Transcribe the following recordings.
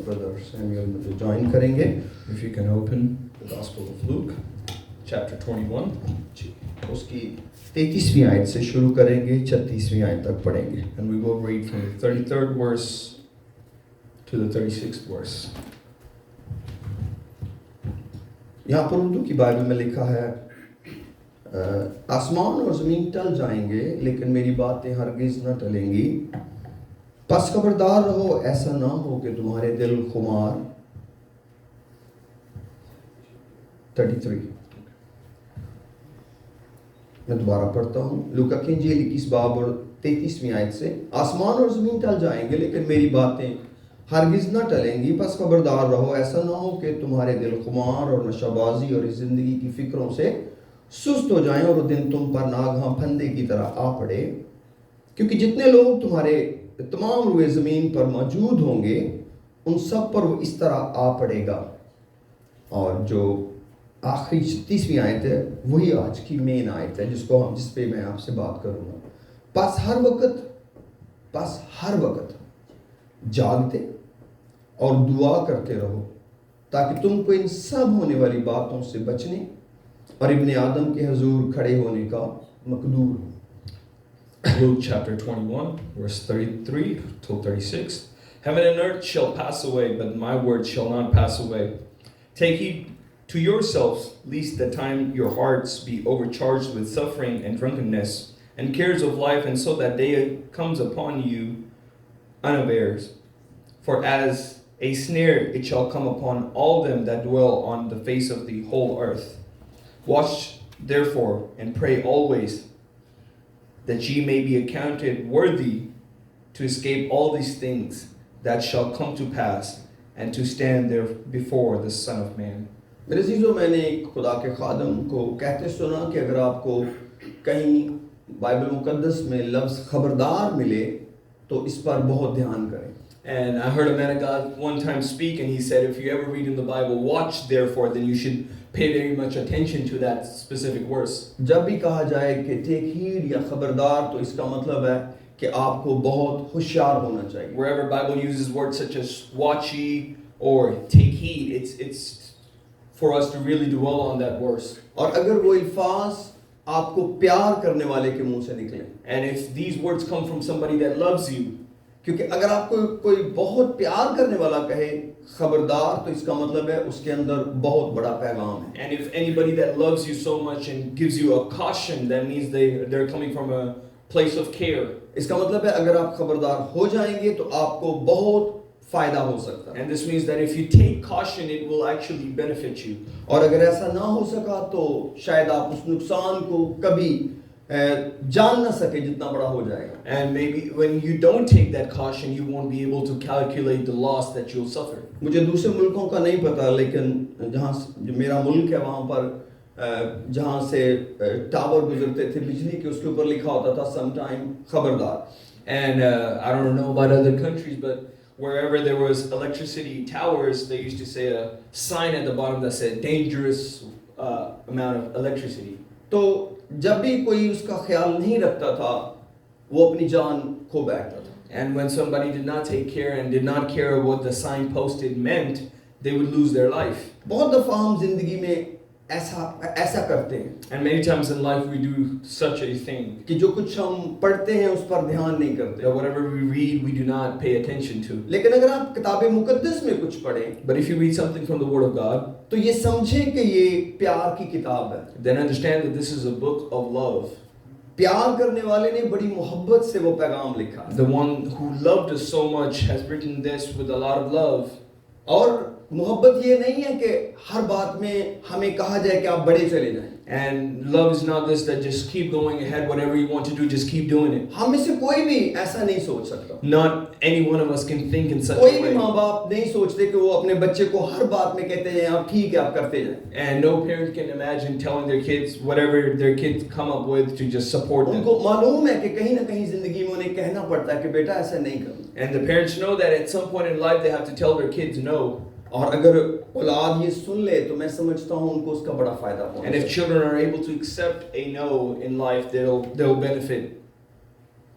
Brother Samuel मुझे join करेंगे. If you can open the Gospel of Luke, chapter 21. उसकी 33वीं आयत से शुरू करेंगे, 36वीं आयत तक पढ़ेंगे. And we will read from the 33rd verse to the 36th verse. यहाँ पर उर्दू की बाइबल में लिखा है, आसमान और ज़मीन टल जाएंगे लेकिन मेरी बातें हरगिज़ न टलेंगी. बस खबरदार रहो, ऐसा ना हो कि तुम्हारे दिल खुमार. 33 मैं दोबारा पढ़ता हूँ. लूका की इंजील 21 बाब और 33वीं आयत से, आसमान और ज़मीन टल जाएंगे लेकिन मेरी बातें हरगिज़ न टलेंगी. बस खबरदार रहो, ऐसा ना हो कि तुम्हारे दिल खुमार और नशाबाजी और इस ज़िंदगी की फ़िक्रों से सुस्त हो जाएं और वो दिन तुम पर नागहां फंदे की तरह आ पड़े. क्योंकि जितने लोग तुम्हारे तमाम रुए ज़मीन पर मौजूद होंगे उन सब पर वो इस तरह आ पड़ेगा. और जो आखिरी 36वीं आयत है वही आज की मेन आयत है जिस पे मैं आपसे बात करूँगा. बस हर वक्त जागते और दुआ करते रहो ताकि तुमको इन सब होने वाली बातों से बचने और इब्ने आदम के हजूर खड़े होने का मकदूर हो. Luke chapter 21, verse 33 till 36. Heaven and earth shall pass away, but my word shall not pass away. Take heed to yourselves, lest the time your hearts be overcharged with suffering and drunkenness, and cares of life, and so that day comes upon you unawares. For as a snare it shall come upon all them that dwell on the face of the whole earth. Watch therefore, and pray always, that ye may be accounted worthy to escape all these things that shall come to pass, and to stand there before the Son of Man. मेरे अज़ीज़ों, मैंने एक खुदा के खादम को कहते सुना कि अगर आपको कहीं बाइबल मुकद्दस में लफ्ज़ खबरदार मिले तो इस पर बहुत ध्यान करें. And I heard a man of God one time speak, and he said, if you ever read in the Bible, watch therefore, then you should pay very much attention to that specific verse. जब भी कहा जाए कि take heed या खबरदार, तो इसका मतलब है कि आपको बहुत होशियार होना चाहिए. Wherever Bible uses words such as watch ye or take heed, it's for us to really dwell on that verse. और अगर वो अल्फाज आपको प्यार करने वाले के मुंह से निकले, And if these words come from somebody that loves you, क्योंकि अगर आपको कोई बहुत प्यार करने वाला कहे खबरदार, तो इसका मतलब है उसके अंदर बहुत बड़ा पैगाम है. and if anybody that loves you so much and gives you a caution, that means they're coming from a place of care. इसका मतलब है अगर आप खबरदार हो जाएंगे तो आपको बहुत फायदा हो सकता है. And this means that if you take caution, it will actually benefit you. और अगर ऐसा ना हो सका तो शायद आप उस नुकसान को कभी जान ना सके जितना बड़ा हो जाएगा. And maybe when you don't take that caution, you won't be able to calculate the loss that you'll suffer. मुझे दूसरे मुल्कों का नहीं पता, लेकिन जहाँ जो मेरा मुल्क है वहाँ पर जहाँ से टावर गुजरते थे बिजली के, उसके ऊपर लिखा होता था समटाइम खबरदार. And I don't know about other countries, but wherever there was electricity towers, they used to say a sign at the bottom that said dangerous amount of electricity. तो जब भी कोई उसका ख्याल नहीं रखता था वो अपनी जान खो बैठता था. And when somebody did not take care and did not care what the sign posted meant, they would lose their life. बहुत दफ़ा हम जिंदगी में ऐसा करते हैं And many times in life we do such a thing, कि जो कुछ हम पढ़ते हैं उस पर ध्यान नहीं करते. that whatever we read, we do not pay attention to. लेकिन अगर आप किताब मुकद्दस में कुछ पढ़ें But if you read something from the Word of God, तो ये समझें कि ये प्यार की किताब है. then understand that this is a book of love. प्यार करने वाले ने बड़ी मोहब्बत से वो पैगाम लिखा है. The one who loved us so much has written this with a lot of love. और मोहब्बत ये नहीं है कि हर बात में हमें कहा जाए कि आप बड़े चले जाएं. And love is not this that just keep going ahead, whatever you want to do, just keep doing it. हम में से कोई भी ऐसा नहीं सोच सकता. Not any one of us can think in such कोई a भी way. माँ बाप नहीं सोचते कि वो अपने बच्चे को हर बात में कहते हैं आप ठीक है आप करते जाएं. And no parent can imagine telling their kids whatever their kids come up with to just support them. उनको मालूम है कि कहीं ना कहीं जिंदगी में उन्हें कहना पड़ता है कि बेटा ऐसा नहीं करना. And the parents know that at some point in life they have to tell their kids no. और अगर औलाद ये सुन ले तो मैं समझता हूँ उनको उसका बड़ा फायदा होगा. And if children are able to accept a no in life, they'll benefit.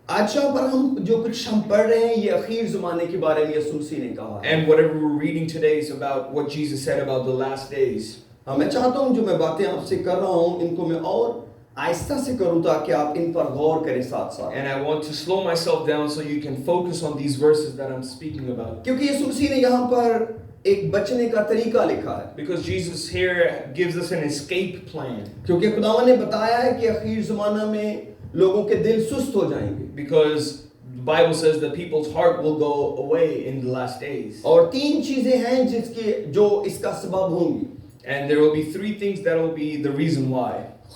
आज यहाँ पर हम जो कुछ हम पढ़ रहे हैं ये आखिर ज़माने के बारे में यीशु मसीह ने कहा है। And whatever we're reading today is about what Jesus said about the last days. हाँ, मैं चाहता हूँ जो मैं बातें आपसे कर रहा हूँ इनको मैं और आहिस्ता से करूँ ताकि आप इन पर गौर करें साथ साथ। And I want to slow myself down so you can focus on these verses that I'm speaking about. क्योंकि यीशु मसीह ने यहाँ पर एक बचने का तरीका लिखा है। Because Jesus here gives us an escape plan. क्योंकि खुदावन ने बताया है कि आखिर ज़माना में लोगों के दिल सुस्त हो जाएंगे। Because the Bible says that people's heart will go away in the last days. और तीन चीजें हैं जिसके जो इसका सबब होंगी। And there will be three things that will be the reason why.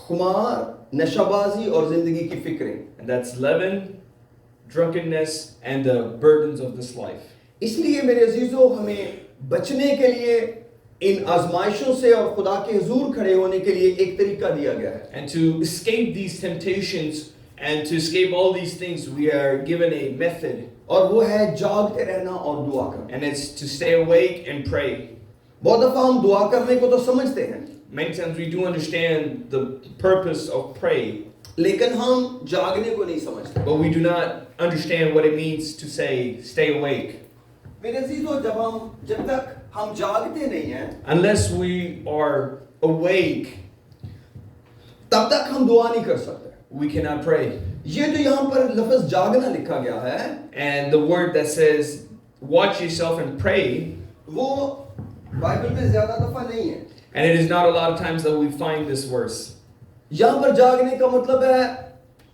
खुमार, नशाबाजी और जिंदगी की फिक्रें। And that's leaven, drunkenness, and the burdens of this life. इसलिए मेरे अजीजों हमें बचने के लिए इन आजमाइशों से और खुदा के हुजूर खड़े होने के लिए एक तरीका दिया गया है। And to escape these temptations and to escape all these things, we are given a method. और वो है जागते रहना और दुआ करना। And it's to stay awake and pray. बहुत दफा हम दुआ करने को तो समझते हैं, Many times we do understand the purpose of praying, लेकिन हम जागने को नहीं समझते। but we do not understand what it means to say stay awake. मेरे अजीजों जब तक हम जागते नहीं हैं Unless we are awake, तब तक हम दुआ नहीं कर सकते। we cannot pray. ये जो यहाँ पर लफ्ज जागना लिखा गया है And the word that says watch yourself and pray, वो बाइबल में ज्यादा दफा नहीं है। and it is not a lot of times that we find this verse. यहाँ पर जागने का मतलब है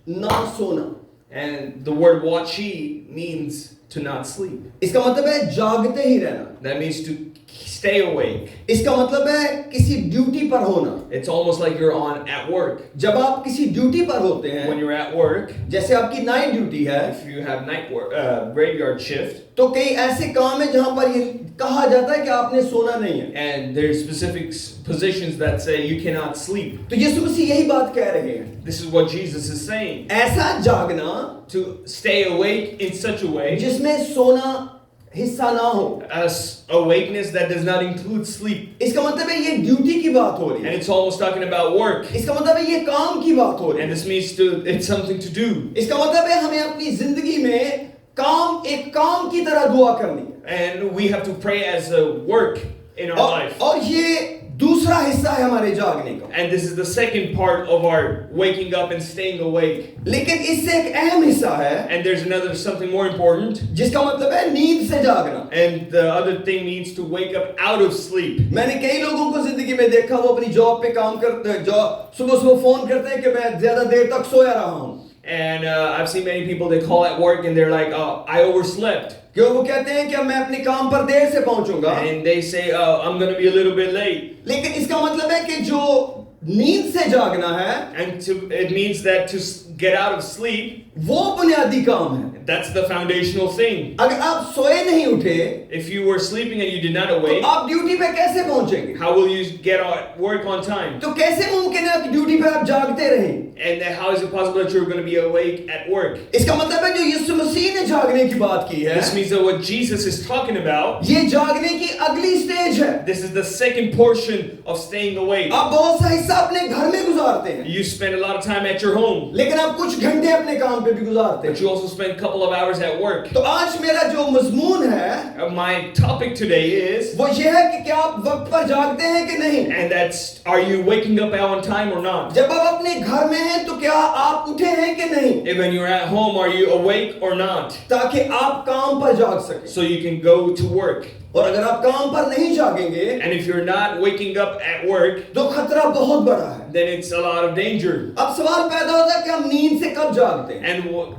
ना सोना। And the word watchy means to not sleep. इसका मतलब है जागते ही रहना। That means to stay awake. इसका मतलब है किसी ड्यूटी पर होना। It's almost like you're on at work. जब आप किसी ड्यूटी पर होते When हैं, you're at work, जैसे आपकी नाइट ड्यूटी है, if you have night work, graveyard shift, तो कई ऐसे काम है जहां पर ये कहा जाता है कि आपने सोना नहीं है। and there's specific positions that say you cannot sleep. तो यीशु मसीह यही बात कह रहे हैं। This is what Jesus is saying. ऐसा जागना To stay awake in such a way, जिसमें सोना हिस्सा ना हो। awakeness that does not include sleep. इसका मतलब है ये ड्यूटी की बात हो रही And है। it's almost talking about work. इसका मतलब है ये काम की बात हो रही And है। this means it's something to do. इसका मतलब है हमें अपनी जिंदगी में काम एक काम की तरह दुआ करनी है। And we have to pray as a work in our life. और ये दूसरा हिस्सा है हमारे जागने का। And this is the second part of our waking up and staying awake. लेकिन इससे एक अहम हिस्सा है And there's something more important. जिसका मतलब है नींद से जागना। And the other thing means to wake up out of sleep. मैंने कई लोगों को जिंदगी में देखा वो अपनी जॉब पे काम करते हैं, सुबह सुबह फोन करते हैं कि मैं ज्यादा देर तक सोया रहा हूँ। And I've seen many people, they call at work and they're like, oh, I overslept. क्यों वो कहते हैं कि मैं अपने काम पर देर से पहुंचूंगा। And they say, oh, I'm going to be a little bit late. लेकिन इसका मतलब है कि जो नींद से जागना है And it means that to get out of sleep, वो बुनियादी काम है। that's the foundational thing. अगर आप सोए नहीं उठे If you were sleeping and you did not तो awake, आप ड्यूटी पे कैसे पहुंचेंगे? how will you get at work on time? तो कैसे मुमकिन है कि ड्यूटी पे आप जागते रहें? And then how is it possible that you're going to be awake at work? इसका मतलब है जो यीशु मसीह ने जागने की बात की है, This means that what Jesus is talking about, ये जागने की अगली स्टेज है। this is the second portion of staying awake. आप बहुत सा हिस्सा अपने घर में गुजारते हैं, You spend a lot of time at your home, लेकिन आप कुछ घंटे अपने काम पे भी गुजारते but हैं। you also spend a couple of hours at work. तो आज मेरा जो मजमून है My topic today is, वो ये है कि क्या आप वक्त पर जागते हैं कि नहीं? and that's, are you waking up on time or not? जब आप अपने घर में हैं तो क्या आप उठे हैं कि नहीं? And when you're at home, are you awake or not? ताकि आप काम पर जाग सकें। So you can go to work. और अगर आप काम पर नहीं जागेंगे And if you're not waking up at work, तो खतरा बहुत बड़ा है। then it's a lot of danger. अब सवाल पैदा होता है कि हम नींद से कब जागते हैं? And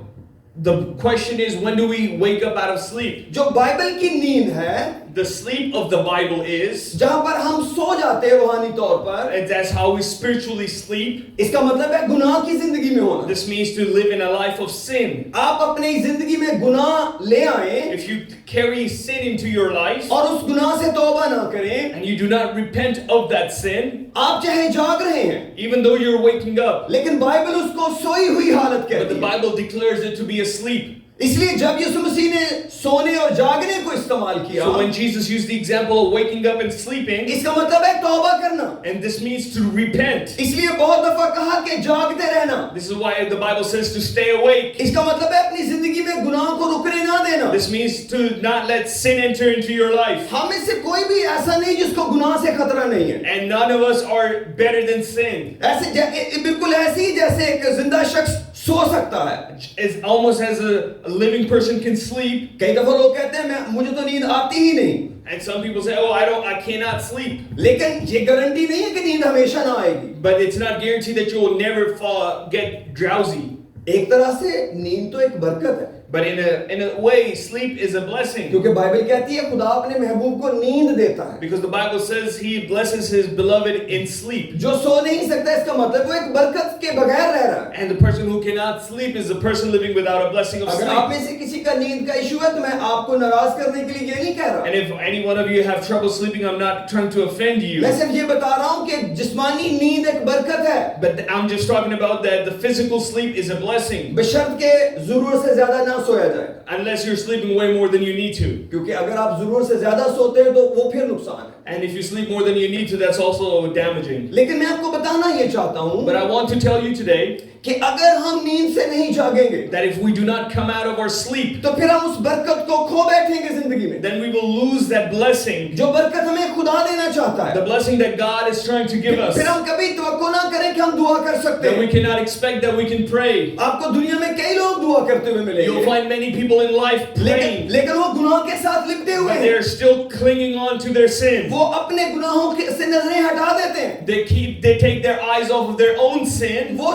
the question is, when do we wake up out of sleep? जो बाइबल की नींद है, The sleep of the Bible is, जहां पर हम सो जाते हैं रूहानी तौर पर, and that's how we spiritually sleep. इसका मतलब है गुनाह की जिंदगी में होना। This means to live in a life of sin. आप अपनी जिंदगी में गुनाह ले आए If you carry sin into your life और उस गुनाह से तौबा ना करें, and you do not repent of that sin, आप चाहे जाग रहे हैं, even though you're waking up, लेकिन बाइबल उसको सोई हुई हालत but the कहती है। Bible declares it to be asleep. इसलिए जब यीशु मसीह ने सोने और जागने को इस्तेमाल किया, So when Jesus used the example of waking up and sleeping, इसका मतलब है तौबा करना। and this means to repent. इसलिए बहुत दफा कहा कि जागते रहना। This is why the Bible says to stay awake. इसका मतलब है अपनी जिंदगी में गुनाह को रुकने ना देना। This means to not let sin enter into your life. हम में से कोई भी ऐसा नहीं जिसको गुनाह से खतरा नहीं है। And none of us are better than sin. ऐसे बिल्कुल ऐसे ही जैसे एक जिंदा शख्स सो सकता है। It's almost as a living person can sleep. कई दफा लोग कहते हैं मुझे तो नींद आती ही नहीं। And some people say, oh, I cannot sleep. लेकिन ये गारंटी नहीं है कि नींद हमेशा ना आएगी। But it's not guaranteed that you will never get drowsy. एक तरह से नींद तो एक बरकत है। But in a way, sleep is a blessing. क्योंकि बाइबल कहती है खुदा अपने महबूब को नींद देता है। Because the Bible says He blesses His beloved in sleep. जो सो नहीं सकता इसका मतलब वो एक बरकत के बगैर रह रहा है। And the person who cannot sleep is the person living without a blessing of अगर आप sleep. में से किसी का नींद का इशू है तो मैं आपको नाराज करने के लिए ये नहीं कह रहा। And if any one of you have trouble sleeping, I'm not trying to offend you. मैं सिर्फ ये बता रहा हूँ कि जिस्मानी नींद एक बरकत है। But I'm just talking about that the physical sleep is a blessing. बशर्त के जरूरत से ज्यादा ना सोया जाए। Unless you're sleeping way more than you need to. क्योंकि अगर आप जरूरत से ज्यादा सोते हैं तो वो फिर नुकसान है। And if you sleep more than you need to, that's also damaging. लेकिन मैं आपको बताना ये चाहता हूँ But I want to tell you today कि अगर हम नींद से नहीं जागेंगे that if we do not come out of our sleep, तो फिर हम उस बरकत को खो बैठेंगे जिंदगी में। then we will lose that blessing, जो बरकत हमें खुदा देना चाहता है। the blessing that God is trying to give us. फिर हम कभी तवक्को ना करें कि हम दुआ कर सकते Then we हैं। cannot expect that we can pray. आपको दुनिया में कई लोग दुआ करते हुए You'll मिलेंगे, find many people in life praying, लेकिन वो गुनाह के साथ लिपटे हुए but हैं। they're still clinging on to their sin. वो अपने गुनाहों से नजरें हटा देते हैं। They take their eyes off of their own sin. वो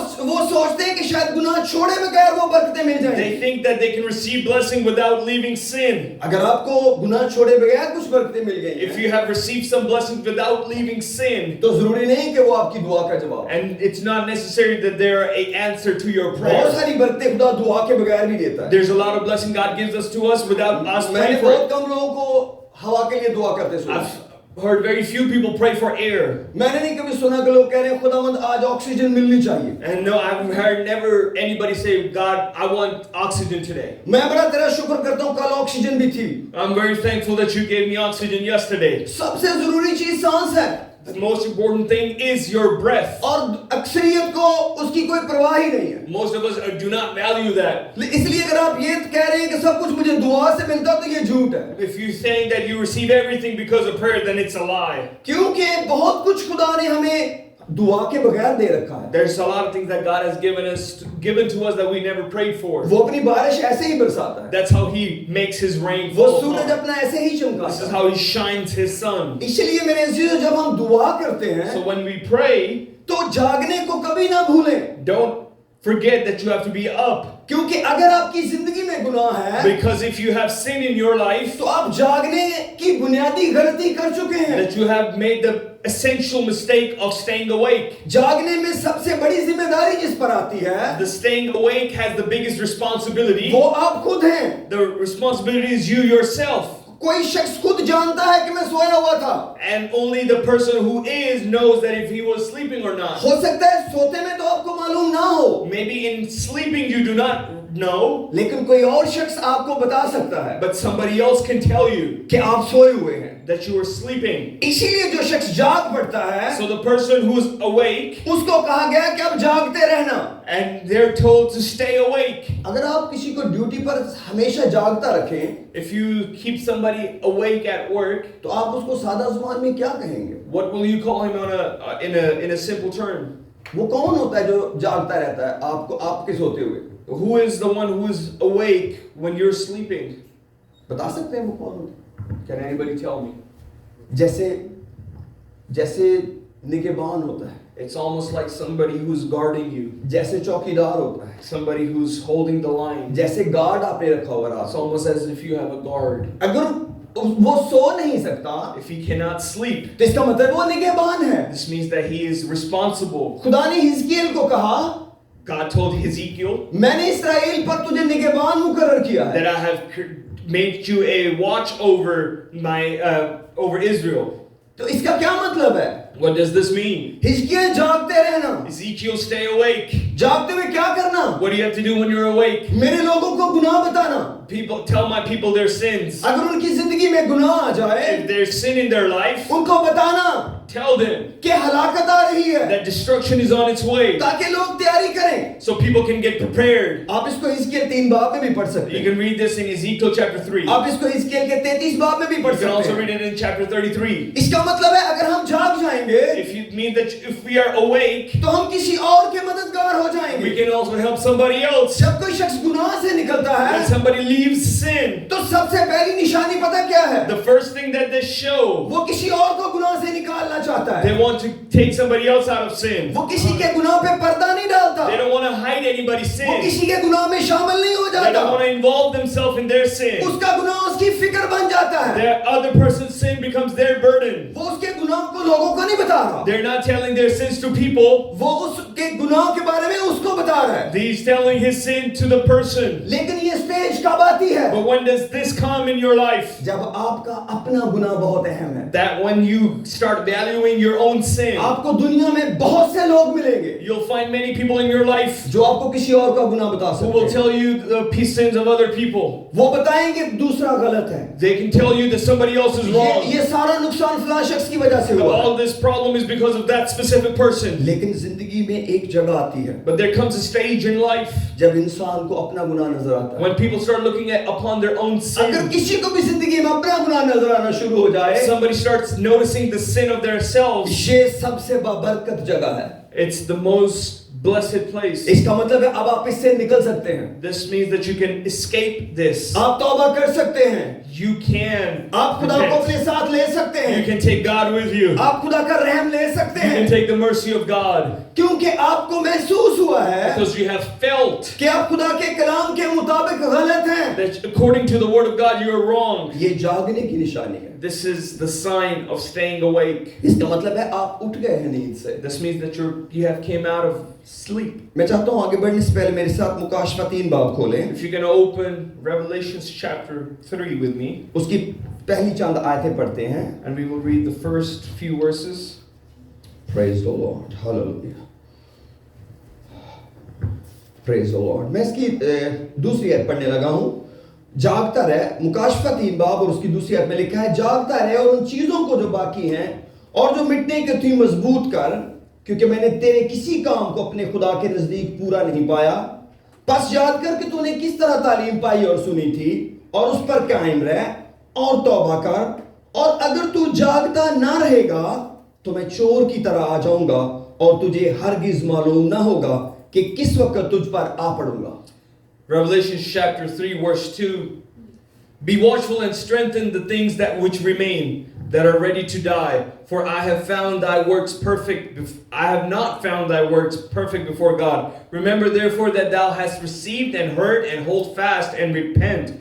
सोचते हैं कि शायद गुनाह छोड़े बगैर वो बरकतें मिल जाएं। They think that they can receive blessing without leaving sin. अगर आपको गुनाह छोड़े बगैर कुछ बरकतें मिल गई If हैं, you have received some blessings without leaving sin, तो जरूरी नहीं कि वो आपकी दुआ का जवाब है। and it's not necessary that they're an answer to your बहुत prayer. सारी बरकतें खुदा दुआ के बगैर भी देता है। There's a lot of blessing God gives us to us without us मैंने praying for बहुत it. कम लोगों को हवा के लिए दुआ करते सुना। I've heard very few people pray for air. मैंने नहीं कभी सुना कि लोग कह रहे हैं खुदावंद आज ऑक्सीजन मिलनी चाहिए। And no, I've heard never anybody say, God, I want oxygen today. मैं बड़ा तेरा शुक्र करता हूँ कल ऑक्सीजन भी थी। I'm very thankful that you gave me oxygen yesterday. सबसे जरूरी चीज सांस है। The most important thing is your breath. और अक्सरियत को उसकी कोई परवाह ही नहीं है। Most of us do not value that. इसलिए अगर आप ये कह रहे हैं कि सब कुछ मुझे दुआ से मिलता तो ये झूठ है। If you're saying that you receive everything because of prayer, then it's a lie. क्योंकि बहुत कुछ खुदा ने हमें दुआ के बगैर दे रखा है। There's a lot of things that God has given to us that we never prayed for. वो अपनी बारिश ऐसे ही बरसाता है। That's how He makes His rain वो fall सूरज upon. अपना ऐसे ही This चमकाता is है। how He shines His sun. इसलिए मेरे अजीजों जब हम दुआ करते हैं So when we pray, तो जागने को कभी ना भूलें। don't forget that you have to be up. क्योंकि अगर आपकी जिंदगी में गुनाह है Because if you have sin in your life, तो आप जागने की बुनियादी गलती कर चुके हैं। that you have made the essential mistake of staying awake. जागने में सबसे बड़ी जिम्मेदारी जिस पर आती है The staying awake has the biggest responsibility. वो आप खुद हैं। The responsibility is you yourself. कोई शख्स खुद जानता है कि मैं सोया हुआ था। And only the person who is knows that if he was sleeping or not. हो सकता है सोते में तो आपको मालूम ना हो, Maybe in sleeping you do not know, लेकिन कोई और शख्स आपको बता सकता है but somebody else can tell you कि आप सोए हुए हैं। that you were sleeping. इसीलिए जो शख्स जाग पड़ता है So the person who's awake, उसको कहा गया कि अब जागते रहना। and they're told to stay awake. अगर आप किसी को ड्यूटी पर हमेशा जागता रखें If you keep somebody awake at work, तो आप उसको सादा जुबान में क्या कहेंगे? what will you call him in a simple term? वो कौन होता है जो जागता रहता है आपको आपके सोते हुए? Who is the one who is awake when you're sleeping? बता सकते हैं वो कौन होता Can anybody tell me? है? जैसे निगहबान होता है, It's almost like somebody who's guarding you, जैसे चौकीदार होता है, somebody who's holding the line. जैसे गार्ड आपने रखा हुआ रात It's को। almost as if you have a guard. अगर वो सो नहीं सकता If he cannot sleep, तो इसका मतलब वो निगहबान है। this means that he is responsible. खुदा ने हिजकियेल को कहा, God told Ezekiel मैंने इस्राएल पर तुझे निगहबान मुकर्रर किया है। that I have made you a watch over over Israel. तो इसका क्या मतलब है? What does this mean? हिजकिय्याह जागते रहना। Ezekiel, stay awake. जागते हुए क्या करना? What do you have to do when you're awake? मेरे लोगों को गुनाह बताना। People, tell my people their sins. अगर उनकी जिंदगी में गुनाह आ जाए, If there's sin in their life, उनको बताना tell them कि हलाकत आ रही है, that destruction is on its way, ताकि लोग तैयारी करें। so people can get prepared. आप इसको हिजकिय्याह 3 बाब में भी पढ़ सकते You हैं। can read this in Ezekiel chapter 3. You आप इसको हिजकिय्याह के 33 बाब में भी पढ़ can also सकते read हैं। it in chapter 33. इसका मतलब है अगर हम जाग जाएंगे, If you mean that if we are awake, तो हम किसी और के मददगार हो we जाएंगे। can also help somebody else. जब कोई शख्स गुनाह से निकलता When है, somebody leaves sin, तो सबसे पहली निशानी पता क्या है? the first thing that they show, वो किसी और को गुनाह से निकालना चाहता they है। want to take somebody else out of sin. वो किसी के गुनाह पे पर्दा नहीं डालता। They don't want to hide anybody's वो sin. किसी के गुनाह में शामिल नहीं हो They don't जाता। want to involve themselves in their sin. उसका गुनाह उसकी फिक्र बन जाता है। The other person's sin becomes their burden. वो उसके गुनाह को लोगों को नहीं बता रहा। They're not telling their sins to people. वो उसके गुनाह के बारे में उसको बता रहा है। He's telling his sin to the person. लेकिन ये स्टेज कब आती है? But when does this come in your life? जब आपका अपना गुनाह बहुत अहम है। That when you start valuing your own sin, आपको दुनिया में बहुत से लोग मिलेंगे you'll find many people in your life जो आपको किसी और का गुनाह बता who सकते will हैं। tell you the sins of other people. वो बताएंगे दूसरा गलत है। They can tell you that somebody else is wrong. ये सारा नुकसान फलां शख्स की वजह से हुआ है। All this problem is because of that specific person. लेकिन जिंदगी में एक जगह आती है But there comes a stage in life जब इंसान को अपना गुनाह नजर आता है। when people start looking at upon their own अगर sin. किसी को भी जिंदगी में अपना गुनाह नजर आना शुरू हो जाए, Somebody starts noticing the sin of themselves. ये सबसे बरकत जगह है। It's the most blessed place. इसका मतलब है अब आप इससे निकल सकते हैं। This means that you can escape this. आप तौबा कर सकते हैं। You can. आप खुदा को repent. अपने साथ ले सकते You हैं। can take God with you. आप खुदा का रहम ले सकते You can हैं, take the mercy of God क्योंकि आपको महसूस हुआ है because you have felt कि आप खुदा के कलाम के मुताबिक गलत हैं। that according to the word of God you are wrong. ये जागने की निशानी है। This is the sign of staying awake. इसका मतलब है आप उठ गए हैं नींद से। This means that you have came out of sleep. मैं चाहता हूँ आगे बढ़ने से पहले मेरे साथ मुकाशवा 3 बाब खोलें। If you're going to open Revelations chapter 3 with me, उसकी पहली चंद आयतें पढ़ते हैं। and we will read the first few verses. Praise the Lord. Hallelujah. Praise the Lord. मैं इसकी दूसरी आयत पढ़ने लगा हूँ। जागता रहे, मुकाशवा 3 बाब और उसकी दूसरी आयत में लिखा है, जागता रहे और उन चीजों को जो बाकी हैं और जो मिटने के थी मजबूत कर, क्योंकि मैंने तेरे किसी काम को अपने खुदा के नजदीक पूरा नहीं पाया। बस याद कर कि तूने किस तरह तालीम पाई और सुनी थी और उस पर कायम रह और तौबा कर, और अगर तू जागता ना रहेगा तो मैं चोर की तरह आ जाऊंगा और तुझे हरगिज मालूम ना होगा कि किस वक्त तुझ पर आ पड़ूंगा। Revelation chapter 3 verse 2. Be watchful and strengthen the things that which remain, that are ready to die. For I have found thy works perfect. I have not found thy works perfect before God. Remember therefore that thou hast received and heard, and hold fast and repent.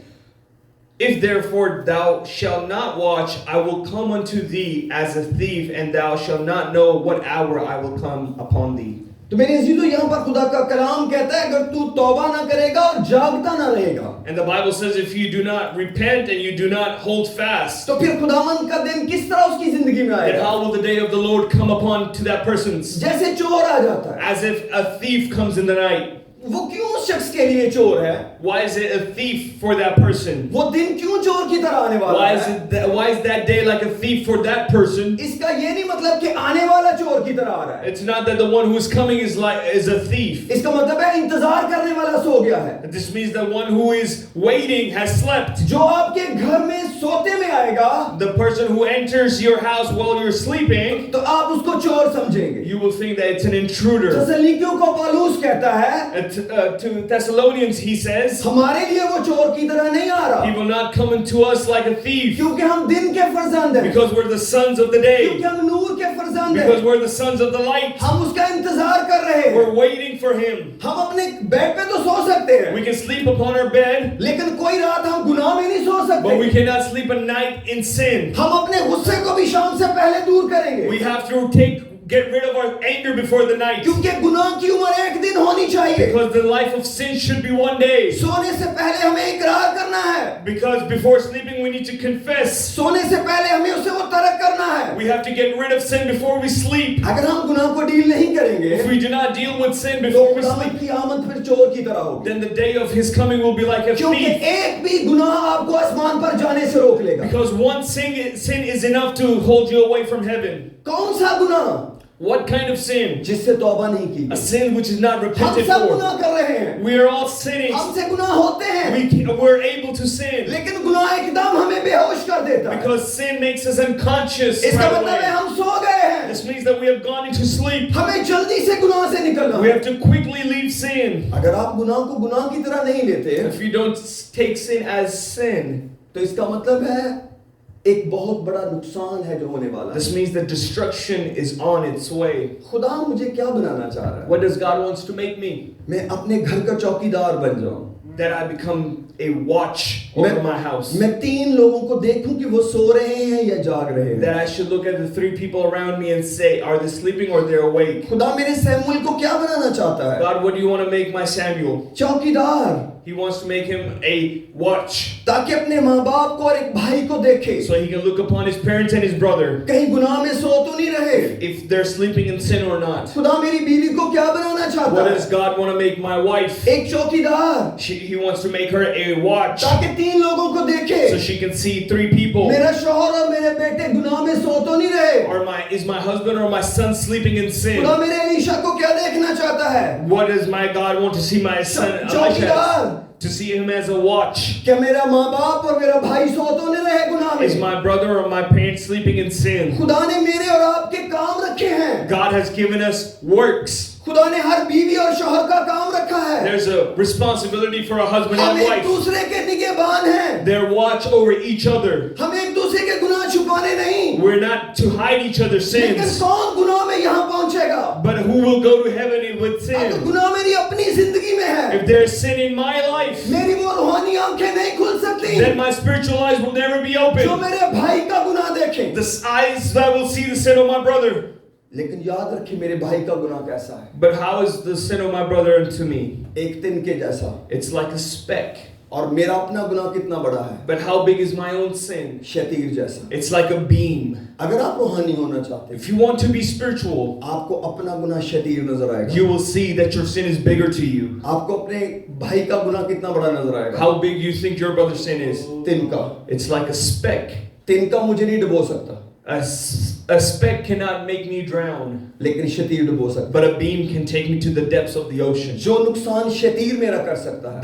If therefore thou shalt not watch, I will come unto thee as a thief, and thou shalt not know what hour I will come upon thee. तो मेरे अजीजों, यहाँ पर खुदा का कलाम कहता है अगर तू तौबा ना करेगा और जागता ना रहेगा, And the Bible says if you do not repent and you do not hold fast, तो फिर खुदावंद का दिन किस तरह उसकी जिंदगी में then आएगा? how will the day of the Lord come upon to that person's? जैसे चोर आ जाता है। As if a thief comes in the night. वो क्यों उस शख्स के लिए चोर है? Why is it a thief for that person? वो दिन क्यों चोर की तरह आने वाला है? Why is that day like a thief for that person? इसका ये नहीं मतलब कि आने वाला चोर की तरह आ रहा है। It's not that the one who is coming is a thief. इसका मतलब है इंतजार करने वाला सो गया है। This means that one who is waiting has slept. जो आपके घर में सोते में आएगा, The person who enters your house while you're sleeping, तो आप उसको चोर समझेंगे। you will think that it's an intruder. तसल्लीकियों को पौलुस कहता है, To Thessalonians he says, हमारे लिए वो चोर की तरह नहीं आ he रहा, will not come unto us like a thief, क्योंकि हम दिन के फरजंद हैं, because we're the sons of the क्योंकि day, हम नूर के फरजंद because हैं। we're the sons of the light. हम उसका इंतजार कर रहे हैं। We're waiting for him. हम अपने बेड पे तो सो सकते हैं, We can sleep upon our bed, लेकिन कोई रात हम गुनाह में नहीं सो but we सकते। cannot sleep a night in sin. हम अपने गुस्से को भी शाम से पहले दूर करेंगे, We have to get rid of our anger before the night, क्योंकि गुनाह की उम्र एक दिन होनी चाहिए। because the life of sin should be one day. सोने से पहले हमें इकरार करना है, Because before sleeping we need to confess. सोने से पहले हमें उसे वो तर्क करना है। We have to get rid of sin before we sleep. अगर हम गुनाह को डील नहीं करेंगे If we do not deal with sin तो before we खुदावंद sleep, की आमद फिर चोर की तरह होगी, then the day of his coming will be like a क्योंकि thief. एक भी गुनाह आपको आसमान पर जाने से रोक लेगा। Because one sin is enough to hold you away from heaven. कौन सा गुनाह? What kind of sin? जिससे तौबा नहीं की A गई। sin which is not हम repented सब for. गुनाह कर रहे हैं, We are all sinning. हमसे गुनाह होते हैं, We're able to sin. लेकिन गुनाह एकदम हमें बेहोश कर देता है। Because sin makes us unconscious. इसका Right मतलब है away. हम सो गए हैं, This means that we have gone into sleep. हमें जल्दी से गुनाह से निकलना We है। have to quickly leave sin. अगर आप गुनाह को गुनाह की तरह नहीं लेते If you don't take sin as sin, तो इसका मतलब है एक बहुत बड़ा नुकसान है जो होने वाला this है। means that destruction is on its way. खुदा मुझे क्या बनाना चाह रहा है? What does God wants to make me? मैं अपने घर का चौकीदार बन जाऊं, That I become a watch over my house. मैं 3 लोगों को देखूं कि वो सो रहे हैं या जाग रहे हैं। That I should look at the 3 people around me and say, are they sleeping or they're awake? खुदा मेरे सैमुएल को क्या बनाना चाहता है? God, what do you want to make my Samuel? चौकीदार, He wants to make him a watch ताकि अपने माँ बाप को और एक भाई को देखे, so he can look upon his parents and his brother कहीं गुनाह में सो तो नहीं रहे। if they're sleeping in sin or not. खुदा मेरी बीवी को क्या बनाना चाहता What है? does God want to make my wife? एक चौकीदार, He wants to make her a watch ताकि 3 लोगों को देखे so she can see 3 people. मेरा शौहर और मेरे बेटे गुनाह में सो तो नहीं रहे। Or is my husband or my son sleeping in sin? खुदा मेरे एलीशा को क्या देखना चाहता है? What does my God want to see my son Elisha? चौकीदार, To see him as a watch. क्या मेरा माँ बाप और मेरा भाई सो तो नहीं रहे गुनाह Is में? my brother or my parents sleeping in sin? खुदा ने मेरे और आपके काम रखे हैं। God has given us works. खुदा ने हर बीवी और शौहर का काम रखा है। There's a responsibility for a husband हम and एक wife. दूसरे के निगहबान हैं। They're watch over each other. हम एक दूसरे के गुनाह छुपाने नहीं, We're not to hide each other's लेकिन sins. कौन गुनाह में यहाँ पहुंचेगा? But who will go to heaven with अगर sin? गुनाह मेरी अपनी जिंदगी में है, If there's sin in my life, मेरी वो रूहानी आंखें नहीं खुल सकती then my spiritual eyes will never be जो open. मेरे भाई का गुनाह देखें। The eyes that will see the sin of my brother. लेकिन याद रखिए मेरे भाई का गुनाह कैसा है? But how is the sin of my brother unto me? एक तिनके जैसा। It's like a speck. और मेरा अपना गुनाह कितना बड़ा है? But how big is my own sin? शतीर जैसा। It's like a beam. अगर आप रूहानी होना चाहते हैं, If you want to be spiritual, आपको अपना गुनाह शतीर नजर आएगा। you will see that your sin is bigger to you. आपको अपने भाई का गुनाह कितना बड़ा नजर आएगा? How big you think your brother's sin is? तिनका। It's like a speck. तिनका मुझे नहीं डुबो सकता, A speck cannot make me drown, लेकिन शतीर डुबो सकता but a beam can take me to the depths of the ocean. है। जो नुकसान शतीर मेरा कर सकता है,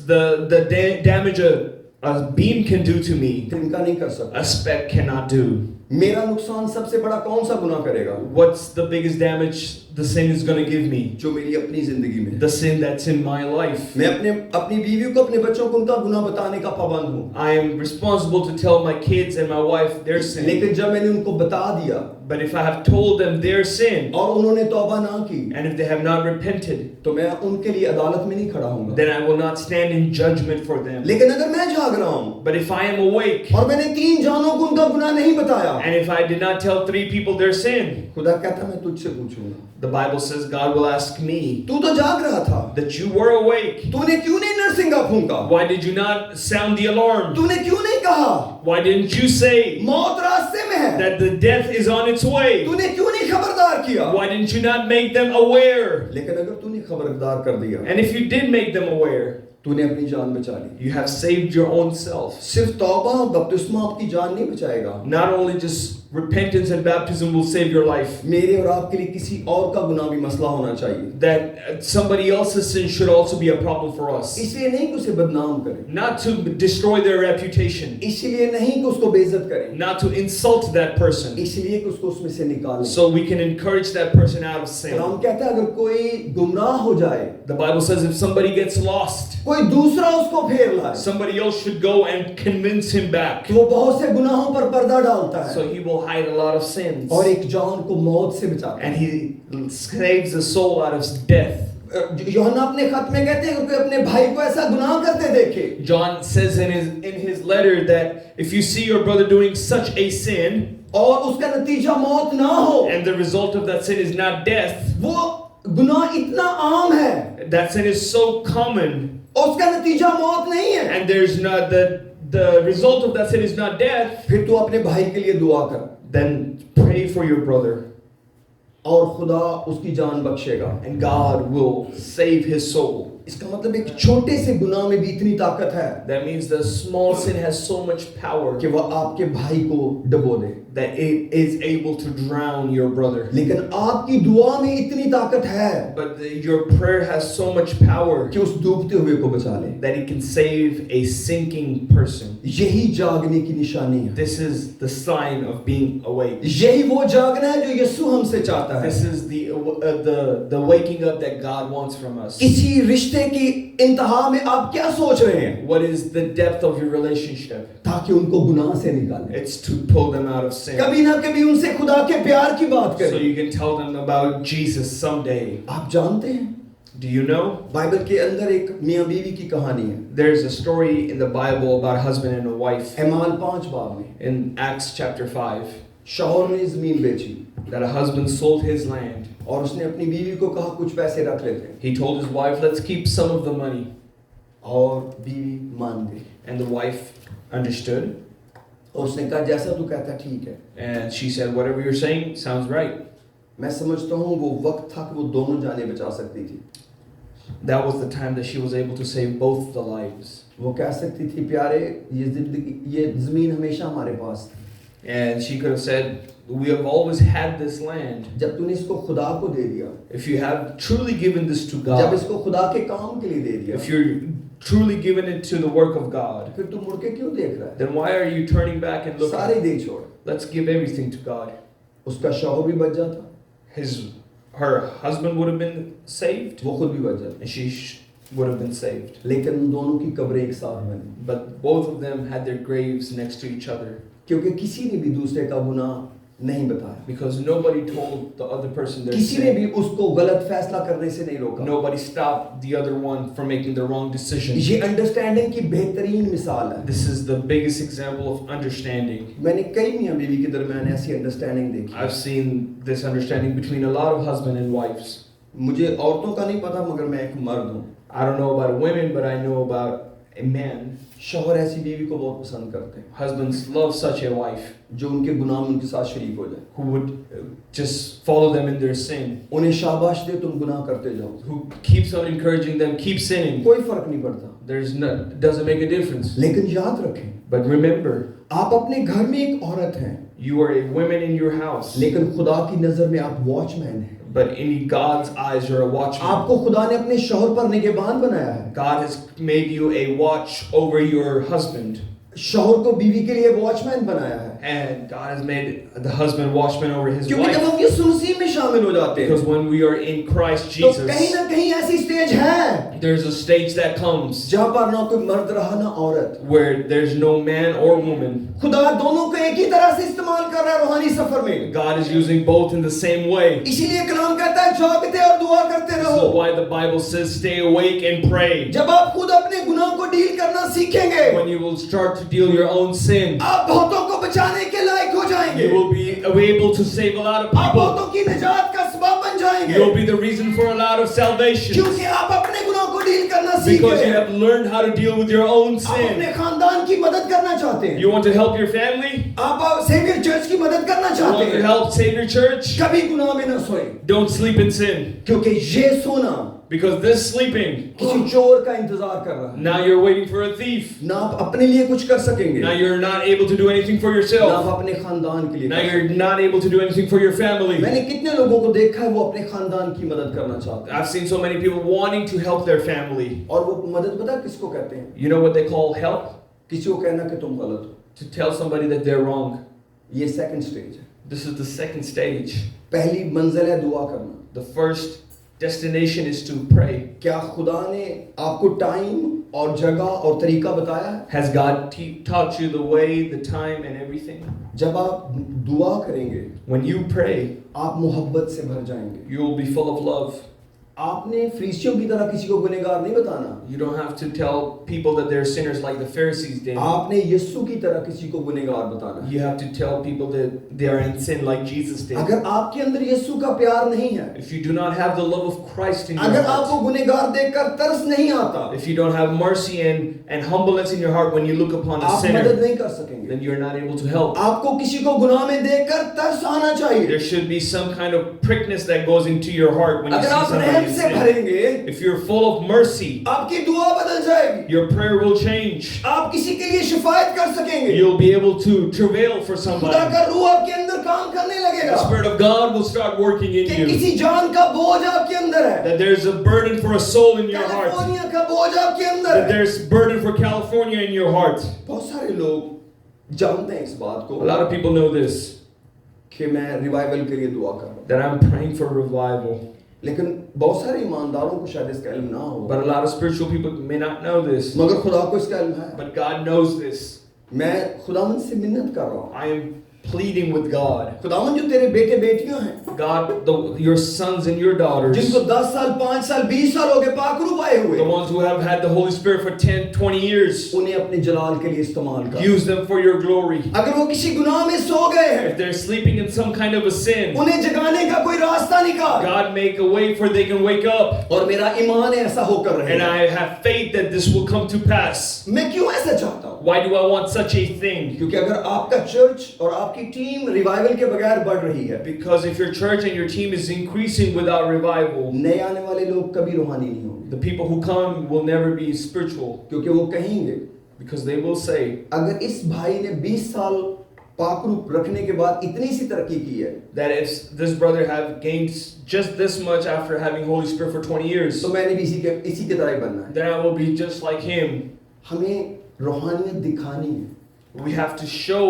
The damage a beam can do to me, तिनका नहीं कर सकता। a speck cannot do. मेरा नुकसान सबसे बड़ा कौन सा गुनाह करेगा? What's the biggest damage the sin is going to give me? जो मेरी अपनी जिंदगी में है। The sin that's in my life. मैं अपनी बीवी को, अपने बच्चों को उनका गुनाह बताने का पाबंद हूँ, I am responsible to tell my kids and my wife their sin. लेकिन जब मैंने उनको बता दिया But if I have told them their sin, और उन्होंने तौबा ना की, and if they have not repented, तो मैं उनके लिए अदालत में नहीं खड़ा हूँगा। then I will not stand in judgment for them. लेकिन अगर मैं जाग रहा हूँ But if I am awake, और मैंने 3 जानों को उनका गुनाह नहीं बताया, and if I did not tell 3 people their sin, खुदा कहता मैं तुझसे पूछूंगा, the Bible says God will ask me तू तो जाग रहा था, that you were awake. तूने क्यों नहीं नरसिंगा फूंका? Why did you not sound the alarm? तूने क्यों नहीं कहा Why didn't you say मौत रास्ते में है? that the death is on its way? तूने क्यों नहीं खबरदार किया? Why didn't you not make them aware? लेकिन अगर तूने खबरदार कर दिया, And if you did make them aware, तूने अपनी जान बचा ली। you have saved your own self. सिर्फ तौबा और बपतिस्मा आपकी जान नहीं बचाएगा, Not only just repentance and baptism will save your life, मेरे और आपके लिए किसी और का गुनाह भी मसला होना चाहिए। that somebody else's sin should also be a problem for us. इसलिए नहीं कि उसे बदनाम करें, Not to destroy their reputation, इसलिए नहीं कि उसको बेइज्जत करें, not to insult that person, इसलिए कि उसको उसमें से निकालें। so we can encourage that person out of sin. हम कहते हैं अगर कोई गुमराह हो जाए, The Bible says if somebody gets lost, कोई दूसरा उसको फेर लाए, somebody else should go and convince him back. तो वो बहुत से गुनाहों पर पर्दा डालता है So he will hide a lot of sins, और एक जान को मौत से बचाता है। and he saves the soul out of death. यूहन्ना अपने खत में कहते हैं कि कोई अपने भाई को ऐसा गुनाह करते देखे, John says in his letter that if you see your brother doing such a sin, और उसका नतीजा मौत ना हो, and the result of that sin is not death, वो गुनाह इतना आम है that sin is so common, और उसका नतीजा मौत नहीं है, and there's not the the result of that sin is not death, फिर तू अपने भाई के लिए दुआ कर then pray for your brother और खुदा उसकी जान बख्शेगा। and God will save his soul. इसका मतलब एक छोटे से गुनाह में भी इतनी ताकत है That means the small sin has so much power कि वह आपके भाई को डुबो दे, that it is able to drown your brother. लेकिन आपकी दुआ में इतनी ताकत है But your prayer has so much power कि उस डूबते हुए को बचा ले। that it can save a sinking person. यही जागने की निशानी है, This is the sign of being awake. यही वो जागना है जो यीशु हमसे चाहता है। This is the waking up that God wants from us. इसी रिश्ते की इंतहा में आप क्या सोच रहे हैं? What is the depth of your relationship? ताकि उनको गुनाह से निकालें, It's to pull them out of sin. कभी ना कभी उनसे खुदा के प्यार की बात So करें। you can tell them about Jesus someday. आप जानते हैं Do you know? बाइबल के अंदर एक मियां बीवी की कहानी है, There's a story in the Bible about a husband and a wife. ऐमाल 5 बाब में In Acts chapter 5, शौहर ने जमीन बेची that a husband sold his land. और उसने अपनी बीवी को कहा कुछ पैसे रख लेते हैं, He told his wife, let's keep some of the money. और बीवी मान गई And the wife understood. और उसने कहा जैसा तू कहता ठीक है। And she said, whatever you're saying sounds right. मैं समझता हूँ वो वक्त था कि वो दोनों जाने बचा सकती थी। That was the time that she was able to save both the lives. वो कह सकती थी प्यारे ये जिंदगी ये जमीन हमेशा हमारे पास थी, And she could have said, we have always had this land. जब तूने इसको खुदा को दे दिया, If you have truly given this to जब God, इसको खुदा के काम के लिए दे दिया, if you're truly giving it to the work of God, फिर तू मुड़ के क्यों देख रहा है? then why are you turning back and सारे looking? दे छोड़। Let's give everything to God. उसका शौहर भी बच जाता, Her husband would have been saved, वो खुद भी बच जाता, and she would have been saved. लेकिन उन दोनों की कब्रें एक साथ बनी, But both of them had their graves next to each other क्योंकि किसी ने भी दूसरे का गुनाह नहीं बताया, because nobody told the other person their किसी ने भी sin. उसको गलत फैसला करने से नहीं रोका। Nobody stopped the other one from making the wrong decision. ये अंडरस्टैंडिंग की बेहतरीन मिसाल है। This is the biggest example of understanding. मैंने कई मियां बीवी के दरमियान ऐसी अंडरस्टैंडिंग देखी। I've seen this understanding between a lot of husband and wives. मुझे औरतों का नहीं पता मगर मैं एक मर्द हूँ। I don't know about women, but I know about a man. शौहर ऐसी बीवी को बहुत पसंद करते हैं Husbands love such a wife जो उनके गुनाह में उनके साथ शरीक हो जाए, who would just follow them in their sin, उन्हें शाबाश दे तुम गुनाह करते जाओ, who keeps on encouraging them, keep sinning. कोई फर्क नहीं पड़ता। There's no, doesn't make a difference. लेकिन याद रखें But remember, आप अपने घर में एक औरत हैं, you are a woman in your house, लेकिन खुदा की नजर में आप वॉचमैन हैं। but in God's eyes you're a watchman. आपको खुदा ने अपने शौहर पर निगहबान बनाया है। God has made you a watch over your husband, शौहर को बीवी के लिए वॉचमैन बनाया है, and God has made the husband watchman over his क्योंकि जब wife. हम यीशु मसीह में शामिल हो जाते हैं Because when we are in Christ तो कहीं Jesus, ना कहीं ऐसी स्टेज है there's a stage that comes जहाँ पर ना कोई मर्द रहा ना औरत, where there's no man or woman. खुदा दोनों को एक ही तरह से इस्तेमाल कर रहा है रूहानी सफर में। God is using both in the same way. इसीलिए कलाम कहता है जागते और दुआ करते This रहो। is why the Bible says stay awake and pray. जब आप खुद अपने गुनाह को डील करना सीखेंगे, When you will start to deal your own sin, आप बहुतों को बचाने के लायक हो जाएंगे, you will be able to save a lot of आप people. बहुतों की निजात का सबब बन जाएंगे, You'll be the reason for a lot of salvation. क्योंकि आप अपने गुनाह को डील करना सीख Because गए you हैं। have learned how to deal with your own आप अपने sin. खानदान की मदद करना चाहते हैं, You want to help your family? आप सेवियर चर्च की मदद करना You चाहते want to हैं, help save your church? कभी गुनाह में न सोए, Don't sleep in sin. क्योंकि ये सोना Because this sleeping, किसी चोर का इंतजार कर रहा है। now you're waiting for a thief. ना आप अपने लिए कुछ कर सकेंगे, Now you're not able to do anything for ना yourself. आप अपने खानदान के लिए Now कर you're not able to do anything for your family. मैंने कितने लोगों को देखा है वो अपने खानदान की मदद करना चाहते हैं, I've seen so many people wanting to help their family. और वो मदद पता है किसको कहते हैं? You know what they call help? किसी को कहना कि तुम गलत हो। To tell somebody that they're wrong. ये सेकंड स्टेज है। This is the second stage. पहली मंजिल है दुआ करना। The first destination is to pray. क्या खुदा ने आपको टाइम और जगह और तरीका बताया है? Has God taught you the way, the time, and everything? जब आप दुआ करेंगे, When you pray, आप मोहब्बत से भर जाएंगे। you will be full of love. आपने फरीसियों की तरह किसी को गुनहगार नहीं बताना, You don't have to tell people that they're sinners like the Pharisees did. आपने यीशु की तरह किसी को गुनहगार बताना। You have to tell people that they are in sin like Jesus did. अगर आपके अंदर यीशु का प्यार नहीं है, If you do not have the love of Christ in your अगर heart, आपको गुनहगार देखकर तरस नहीं आता, if you don't have mercy and humbleness in your heart when you look upon a आप sinner, मदद नहीं कर सकेंगे। then you're not able to help. आपको किसी को गुनाह में देखकर तरस आना चाहिए। There should be some kind of prickness that goes into your heart when you अगर see आप somebody रहम in से sin. भरेंगे, If you're full of mercy, आपकी दुआ बदल जाएगी। your prayer will change. आप किसी के लिए शिफायत कर सकेंगे। You'll be able to travail for खुदा somebody. का रूह आपके अंदर काम करने लगेगा। The Spirit of God will start working in कि you. किसी जान का बोझ आपके अंदर है। That there's a burden for a soul in your heart. California का बोझ आपके अंदर That है। there's burden for California in your heart. बहुत सारे लोग जानते हैं इस बात को A lot of people know this, कि मैं रिवाइवल के लिए दुआ कर रहा हूँ। that I'm praying for revival. लेकिन बहुत सारे ईमानदारों को शायद इसका इल्म ना हो। But a lot of spiritual people may not know this. मगर खुदा को इसका इल्म है। But God knows this. मैं खुदावंद से मिन्नत कर रहा हूँ। I am pleading with God. खुदावंद जो तेरे बेटे बेटियां हैं, God, your sons and your daughters, जिनको 10 साल 5 साल 20 साल हो गए पाकरू पाए the हुए, ones who have had the Holy Spirit for 10, 20 years, उन्हें अपने जलाल के लिए इस्तेमाल कर। use them for your glory. अगर वो किसी गुनाह में सो गए हैं, If they're sleeping in some kind of a sin, उन्हें जगाने का कोई रास्ता निकाल। God make a way for they can wake up. और मेरा ईमान ऐसा होकर And रहेगा। I have faith that this will come to pass. मैं क्यों ऐसा चाहता हूँ? Why do I want such a thing? क्योंकि अगर आपका चर्च और आपकी टीम रिवाइवल के बगैर बढ़ रही है, Because if your church and your team is increasing without revival, नए आने वाले लोग कभी रूहानी नहीं होंगे। the people who come will never be spiritual. क्योंकि वो कहेंगे, Because they will say अगर इस भाई ने 20 साल पाकरू रखने के बाद इतनी सी तरक्की की है, that if this brother have gained just this much after having Holy Spirit for 20 years, तो मैंने भी इसी के तरह ही बनना है। then I will be just like him. हमें रूहानियत दिखानी है We have to show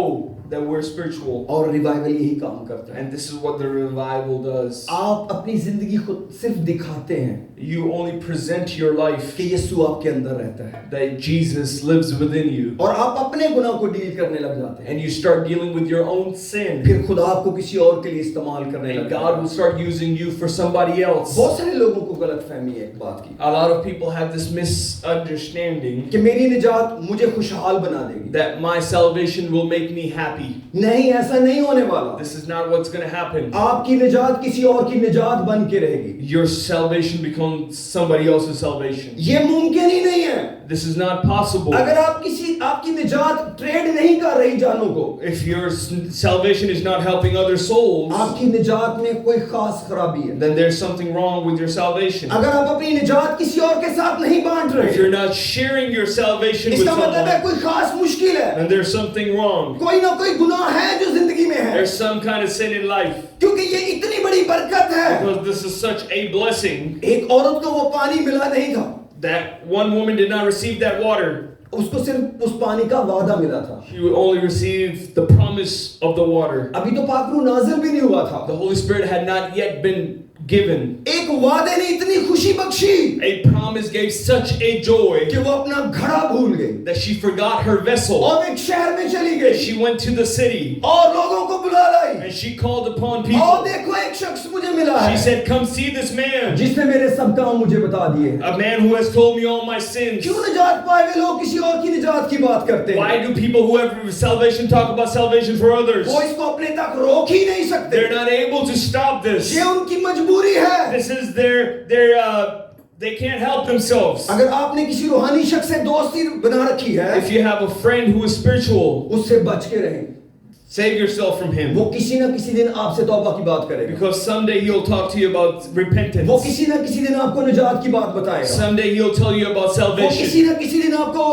that we're spiritual. और रिवाइवल यही काम करता है। And this is what the revival does. आप अपनी जिंदगी खुद सिर्फ दिखाते हैं You only present your life कि यीशु आपके अंदर रहता है, that Jesus lives within you. और आप अपने गुनाह को डील करने लग जाते हैं। And you start dealing with your own sin. फिर खुदा आपको किसी और के लिए इस्तेमाल करने And लगता God है। will start using you for somebody else. बहुत सारे लोगों को गलतफहमी है एक बात की A lot of people have this misunderstanding कि मेरी निजात मुझे खुशहाल बना देगी। that my salvation will make me happy. नहीं, ऐसा नहीं होने वाला। This is not what's going to happen. आपकी निजात किसी और की निजात बन के रहेगी। Your salvation becomes somebody else's salvation. ये मुमकिन ही नहीं है। This is not possible. अगर आपकी निजात ट्रेड नहीं कर रही जानों को, If your salvation is not helping other souls, आपकी निजात में कोई खास खराबी है। then there's something wrong with your salvation. अगर आप अपनी निजात किसी और के साथ नहीं बांट If रहे, you're not sharing your salvation with इसका मतलब है someone, कोई खास मुश्किल है, then there's something wrong. कोई ना कोई गुनाह है जो जिंदगी में है, There's some kind of sin in life. क्योंकि ये इतनी बड़ी बरकत है। Because this is such a blessing एक औरत को वो पानी मिला नहीं था, that one woman did not receive that water. उसको सिर्फ उस पानी का वादा मिला था। She would only receive the promise of the water. अभी तो पाकरू नाजिल भी नहीं हुआ था। The Holy Spirit had not yet been given. एक वादे ने इतनी खुशी Bakshi A promise gave such a joy कि वो अपना घड़ा भूल गई that she forgot her vessel. और एक शहर में चली गई She went to the city और लोगों को बुला लाई। and she called upon और people. देखो एक शख्स मुझे मिला She है said, "Come see this man, जिसने मेरे सब काम मुझे बता दिए। a man who has told me all my sins." क्यों निजात पाए हुए लोग किसी और की निजात की बात करते Why हैं? do people who have salvation talk about salvation for others? वो इसको अपने तक रोक ही नहीं सकते। They're not able to stop this. ये उनकी मजबूरी है। This is they can't help themselves. अगर आपने किसी रूहानी शख्स से दोस्ती बना रखी है, If you have a friend who is spiritual, उससे बच के रहें। save yourself from him. वो किसी ना किसी दिन आपसे तौबा की बात करेगा। Because someday he'll talk to you about repentance. वो किसी ना किसी दिन आपको निजात की बात बताएगा। Someday he'll tell you about वो salvation. किसी ना किसी दिन आपको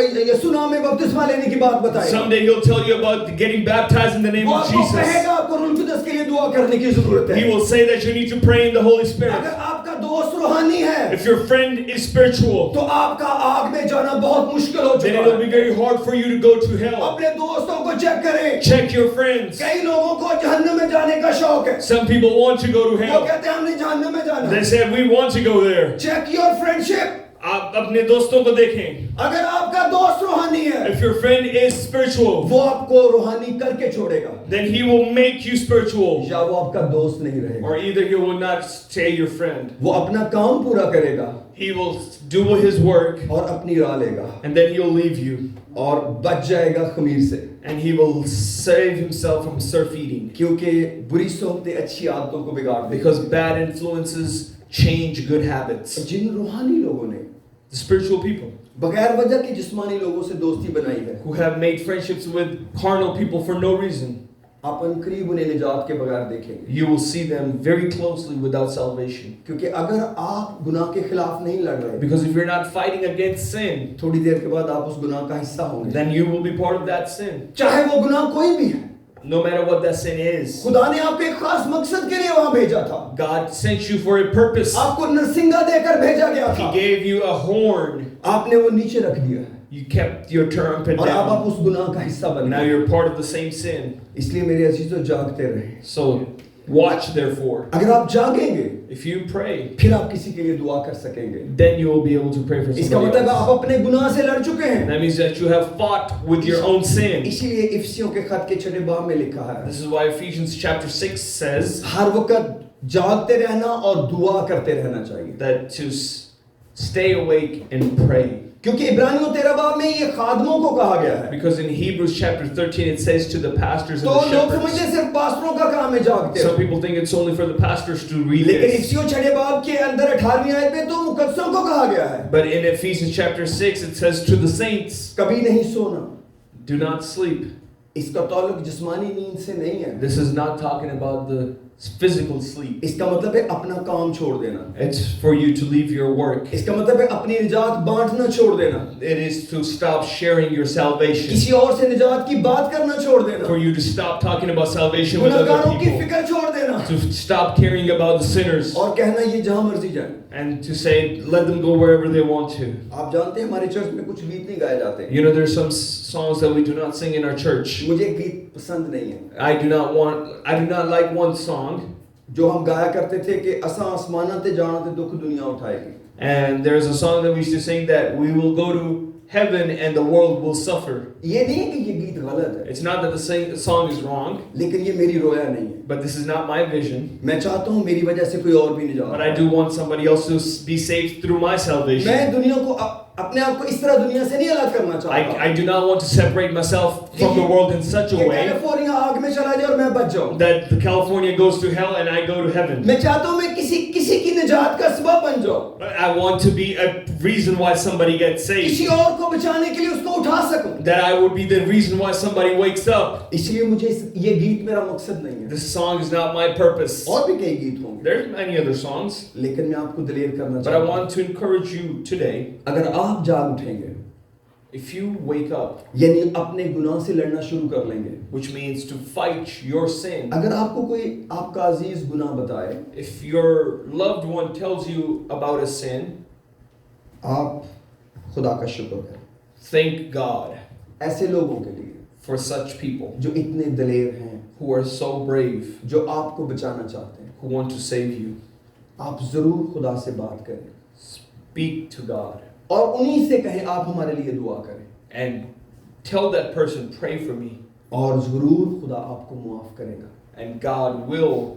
यीशु नाम में बपतिस्मा लेने की बात बताएगा। Someday he'll tell you about getting baptized in the name वो of आपको Jesus. कहेगा आपको रूह कुदस के लिए दुआ करने की जरूरत He है। will say that you need to pray in the Holy Spirit. अगर आपका दोस्त रूहानी है, If your friend is spiritual, तो आपका आग में जाना बहुत मुश्किल हो then चुका it'll be है। very hard for you to go to hell. अपने दोस्तों को चेक करें। Check your friends. कई लोगों को जहन्नम में जाने का शौक है। Some people want to go to वो hell. कहते हैं हमने जहन्नम में जाना। They said we want to go there. Check your friendship. आप अपने दोस्तों को देखें. अगर आपका दोस्त रूहानी है, If your friend is spiritual, वो आपको रूहानी करके छोड़ेगा, then he will make you spiritual. या वो आपका दोस्त नहीं रहेगा। Or either he will not stay your friend. वो अपना काम पूरा करेगा He will do his work और अपनी राह लेगा and then he'll leave you. और बच जाएगा खमीर से, And he will save himself from surf eating. क्योंकि बुरी सोबतें अच्छी आदतों को बिगाड़ देती Because bad influences change good habits. हैं। जिन रूहानी लोगों ने The spiritual people बगैर वजह के जिस्मानी लोगों से दोस्ती बनाई है, who have made friendships with carnal people for no reason. आप अनकरीब उन्हें निजात के बगैर देखेंगे। You will see them very closely without salvation. क्योंकि अगर आप गुनाह के खिलाफ नहीं लड़ रहे, Because if you're not fighting against sin, थोड़ी देर के बाद आप उस गुनाह का हिस्सा होंगे, then you will be part of that sin. चाहे वो गुनाह कोई भी है। No matter what that sin is. खुदा ने आपको एक खास मकसद के लिए वहां भेजा था। God sent you for a purpose. आपको नरसिंगा देकर भेजा गया He था, gave you a horn. आपने वो नीचे रख दिया है You kept your trumpet और अब आप down. उस गुनाह का हिस्सा बन Now गए। you're part of the same sin. इसलिए मेरे अजीजों जागते रहे। So watch therefore. अगर आप जागेंगे If you pray, फिर आप किसी के लिए दुआ कर सकेंगे। then you will be able to pray for इसका somebody मतलब else. आप अपने गुनाह से लड़ चुके हैं। That means that you have fought with your own sin. इसीलिए इफिसियों के खत के 6 बाब में लिखा है, This is why Ephesians chapter 6 says हर वक्त जागते रहना और दुआ करते रहना चाहिए। that to stay awake and pray. क्योंकि इब्रानियों 13 बाब में ये खादमों को कहा गया है। Because in Hebrews chapter 13 it says to the pastors तो and the लोग shepherds. समझते सिर्फ पास्टरों का काम है जागते Some रहो। people think it's only for the pastors to read लेकिन this. इफिसियों 6 बाब के अंदर 18वीं आयत में तो मुकद्दसों को कहा गया है, But in Ephesians chapter 6 it says to the saints, कभी नहीं सोना। do not sleep. इसका ताल्लुक जिस्मानी नींद से नहीं है, This is not talking about the physical sleep. इसका मतलब है अपना काम छोड़ देना, It's for you to leave your work. इसका मतलब है अपनी निजात बांटना छोड़ देना, It is to stop sharing your salvation. किसी और से निजात की बात करना छोड़ देना, For you to stop talking about salvation with other गुनहगारों की people. फिक्र छोड़ देना To stop caring about the sinners. और कहना ये जहां मर्जी जाए। And to say, let them go wherever they want to. आप जानते हैं हमारे चर्च में कुछ गीत नहीं गाए जाते, You know, there's some songs that we do not sing in our church. मुझे गीत पसंद नहीं है। I do not like one song. जो हम गाया करते थे कि असा आसमाना ते जाना ते दुख दुनिया उठाएगी। And there's a song that we used to sing that we will go to heaven and the world will suffer. ये नहीं है कि ये गीत गलत है, It's not that the song is wrong, लेकिन ये मेरी रोया नहीं है। but this is not my vision. मैं चाहता हूँ मेरी वजह से कोई और भी निजात But I do want somebody else to be saved through my salvation. मैं दुनिया को अपने आप को इस तरह दुनिया से नहीं अलग करना चाहता। I do not want to separate myself from the world in such a कि way कैलिफोर्निया आग में चला जाए और मैं बच जाऊँ। that the California goes to hell and I go to heaven. मैं चाहता हूँ मैं किसी की निजात का सबब बन जाऊँ। I want to be a reason why somebody gets किसी saved. और को बचाने के लिए उसको उठा सकूँ। That I would be the reason why somebody wakes up. इसलिए मुझे ये गीत मेरा मकसद नहीं है। This song is not my purpose. और भी कई गीत होंगे, There's many other songs, लेकिन मैं आपको दलेर करना but I चाहता हूँ। want to encourage you today. अगर आप जाग उठेंगे, If you wake up, यानी अपने गुनाह से लड़ना शुरू कर लेंगे, which means to fight your sin. अगर आपको कोई आपका अजीज गुनाह बताए, If your loved one tells you about a sin, आप खुदा का शुक्र करें thank God ऐसे लोगों के लिए for such people जो इतने दलेर हैं, who are so brave, जो आपको बचाना चाहते हैं। who want to save you. आप जरूर खुदा से बात करें Speak to God और उन्हीं से कहें आप हमारे लिए दुआ करें, and tell that person, pray for me, और जरूर खुदा आपको मुआफ करेगा। and God will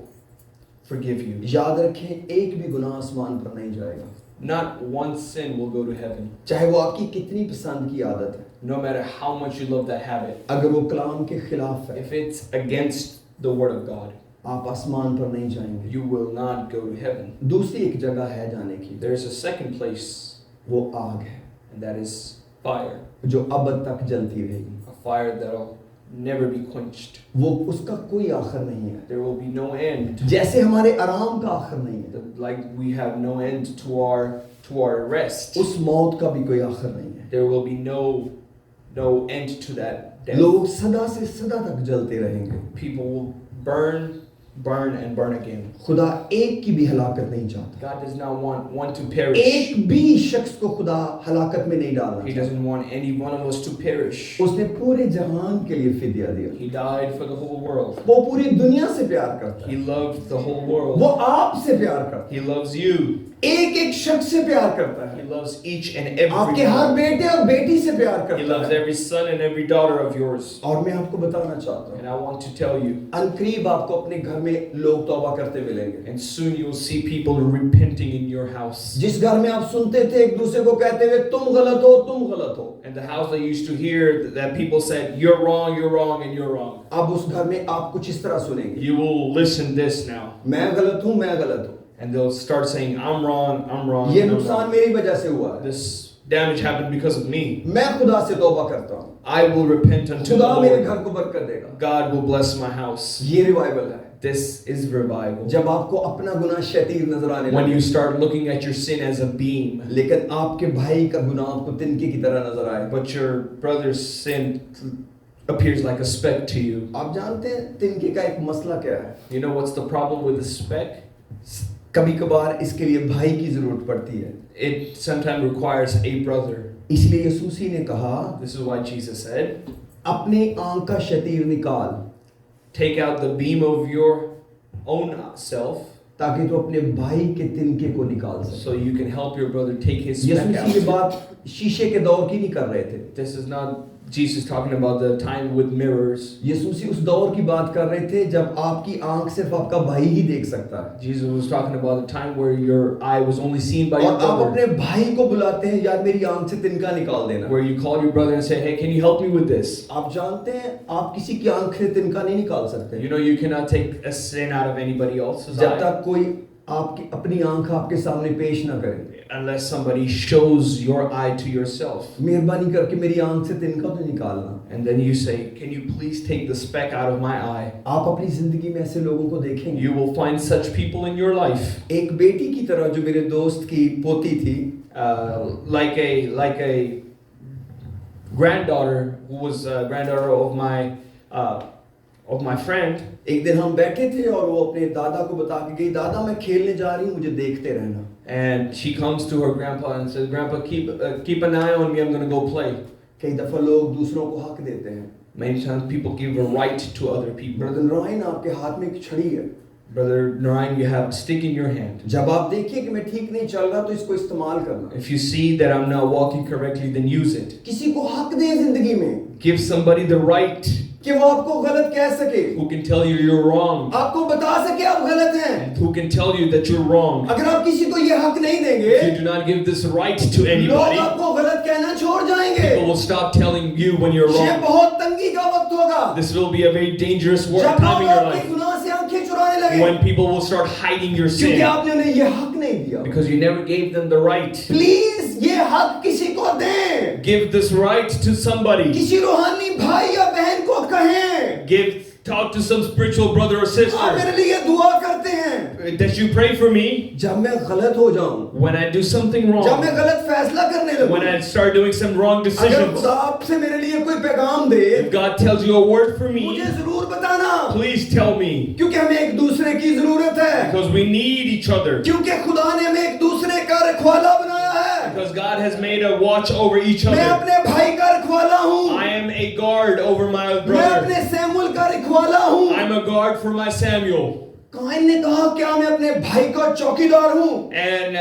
forgive you. याद रखें, एक भी गुनाह आसमान पर नहीं जाएगा, Not one sin will go to heaven, चाहे वो आपकी कितनी पसंद की आदत है। no matter how much you love that habit. अगर वो कलाम के खिलाफ है, If it's against the word of God, आप आसमान पर नहीं जाएंगे। you will not go to heaven. दूसरी एक जगह है जाने की, There's a second place, वो आग है and that is fire. जो अब तक जलती रहेगी। A fire that'll never be quenched. वो उसका कोई आखिर नहीं है, There will be no end. जैसे हमारे आराम का आखिर नहीं है, Like we have no end to our rest. उस मौत का भी कोई आखिर नहीं है। There will be no end to that death. लोग सदा से सदा तक जलते रहेंगे। People will burn and burn again. खुदा एक की भी हलाकत नहीं चाहता, God does not want one to perish. एक भी शख्स को खुदा हलाकत में नहीं डालना He चाहता। doesn't want any one of us to perish. उसने पूरे जहान के लिए फिदिया दिया। He died for the whole world. वो पूरी दुनिया से प्यार करता He है, loved the whole वो world. आपसे प्यार करता He loves you. है, एक एक शख्स से प्यार करता He है, loves each and every आपके हर one. बेटे और बेटी से प्यार He करता loves है। every son and every daughter of yours. और मैं आपको बताना चाहता And हूँ, I want to tell you, अनकरीब आपको अपने घर में लोग तौबा करते मिलेंगे। and soon you will see people repenting in your house. जिस घर में आप सुनते थे एक दूसरे को कहते हुए तुम गलत हो, तुम गलत हो, And the house that you used to hear that people said, you're wrong, and you're wrong. अब उस घर में आप कुछ इस तरह सुनेंगे, You will listen this now. मैं गलत हूँ, मैं गलत हूँ, and they'll start saying, I'm wrong, I'm wrong. ये I'm नुकसान wrong. मेरी वजह से हुआ है, This damage happened because of me. मैं खुदा से तौबा करता हूँ, I will repent unto the खुदा मेरे Lord. घर को बरकत देगा। God will bless my house. ये रिवाइवल है, This is revival. जब आपको अपना गुनाह शतीर नजर आने When लगे, you start looking at your sin as a beam, लेकिन आपके भाई का गुनाह आपको तिनके की तरह नजर आए। but your brother's sin appears like a speck to you. आप जानते हैं तिनके का एक मसला क्या है? You know what's the problem with the speck? कभी कभार इसके लिए भाई की जरूरत पड़ती है। It sometimes requires a brother. इसलिए यीशु ने कहा, This is why Jesus said, अपने आंख का शतीर निकाल, take out the beam of your own self ताकि तू अपने भाई के तिनके को निकाल सके। so you can help your brother take his Yeshu speck ये out. बात शीशे के दौर की नहीं कर रहे थे। This is not Jesus talking about the time with mirrors. यीशु उस दौर की बात कर रहे थे जब आपकी आंख सिर्फ आपका भाई ही देख सकता है, Jesus was talking about the time where your eye was only seen by your और आप brother. अपने भाई को बुलाते हैं, यार मेरी आंख से तिनका निकाल देना। Where you call your brother and say, hey, can you help me with this? आप जानते हैं आप किसी की आंख से तिनका नहीं निकाल सकते You know you cannot take a sin out of anybody else's जब eye तक कोई आपकी अपनी आंख आपके सामने पेश ना करे। unless somebody shows your eye to yourself. मेहरबानी करके मेरी आंख से तिनका तो निकालना। And then you say, can you please take the speck out of my eye? आप अपनी जिंदगी में ऐसे लोगों को देखेंगे। You will find such people in your life. एक बेटी की तरह जो मेरे दोस्त की पोती थी, Like a granddaughter who was a granddaughter of my friend. एक दिन हम बैठे थे और वो अपने दादा को बता के गई, दादा मैं खेलने जा रही हूँ, मुझे देखते रहना। And she comes to her grandpa and says, Grandpa, keep an eye on me, I'm going to go play. कई दफा लोग दूसरों को हक देते हैं। Many times people give a right to other people. Brother Narayan, आपके हाथ में एक छड़ी है, Brother Narayan, you have a stick in your hand. जब आप देखिए कि मैं ठीक नहीं चल रहा तो इसको इस्तेमाल करना। If you see that I'm not walking correctly, then use it. किसी को हक दें जिंदगी में Give somebody the right कि वो आपको गलत कह सके, who can tell you you're wrong आपको बता सके आप गलत हैं। and who can tell you that you're wrong. अगर आप किसी को ये हक नहीं देंगे, If you do not give this right to लोग anybody, आपको गलत कहना छोड़ जाएंगे। people will stop telling you when you're ये wrong. बहुत तंगी का वक्त होगा This will be a very dangerous जब time in लोग your आपके life गुनाह से आंखें चुराने लगे, when people will start hiding your क्योंकि sin आपने उन्हें ये हक नहीं दिया। because you never gave them the right. Please ये हक किसी को दें, Give this right to somebody. किसी रूहानी भाई या बहन को कहें, Talk to some spiritual brother or आप sister मेरे लिए दुआ करते हैं that you pray for me जब मैं गलत हो जाऊं, when I do something जब wrong, मैं गलत फैसला करने लगूं, when I start doing some wrong अगर decisions. खुदा आपसे मेरे लिए कोई पैगाम दे, If God tells you a word for me, मुझे जरूर बताना, please tell me क्योंकि हमें एक दूसरे की जरूरत है, because we need each other. क्योंकि खुदा ने हमें एक दूसरे का रखवाला बनाया है। Because God has made a watch over each मैं other. अपने भाई का रखवाला हूँ, I am a guard over my मैं brother. अपने सैमुअल का रखवाला हूँ। I'm a guard for my Samuel. Cain ने कहा क्या मैं अपने भाई का चौकीदार हूँ? And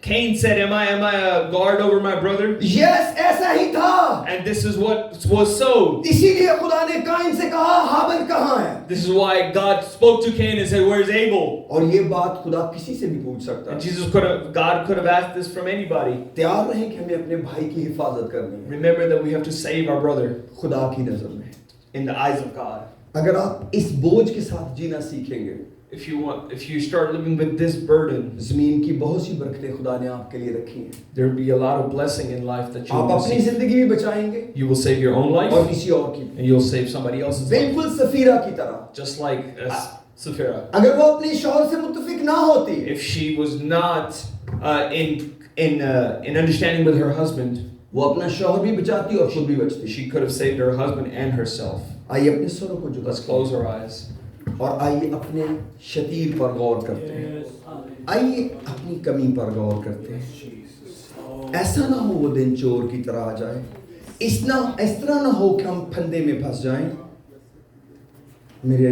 Cain said, am I a guard over my brother? Yes, ऐसा ही था। And this is what was so. इसीलिए खुदा ने काइन से कहा हाबिल कहाँ है? This is why God spoke to Cain and said, where's Abel? और ये बात खुदा किसी से भी पूछ सकता And है। God could have asked this from anybody. तैयार रहें कि हमें अपने भाई की हिफाजत करनी है Remember that we have to save our brother खुदा की नजर में। in the eyes of God. अगर आप इस बोझ के साथ जीना सीखेंगे, If you start living with this burden, ज़मीन की बहुत सी बरकतें खुदा ने आपके लिए रखी हैं। there will be a lot of blessing in life that you आप will अपनी receive. जिंदगी भी बचाएंगे You will save your own life और किसी और की, and you'll save somebody else's life. बिल्कुल सफीरा की तरह। Just like Sapphira. अगर वो अपने शौहर से मुत्तफिक ना होती, If she was not in understanding with her husband, वो अपना शौहर भी बचाती और खुद भी बचती। she could have saved her husband and herself. आइए अपने सरों को झुका Let's close our eyes. और आइए अपने शतीर पर गौर करते हैं। आइए अपनी कमी पर गौर करते हैं। ऐसा ना हो वो दिन चोर की तरह आ जाए, इस तरह ना हो कि हम फंदे में फंस जाएं। मेरे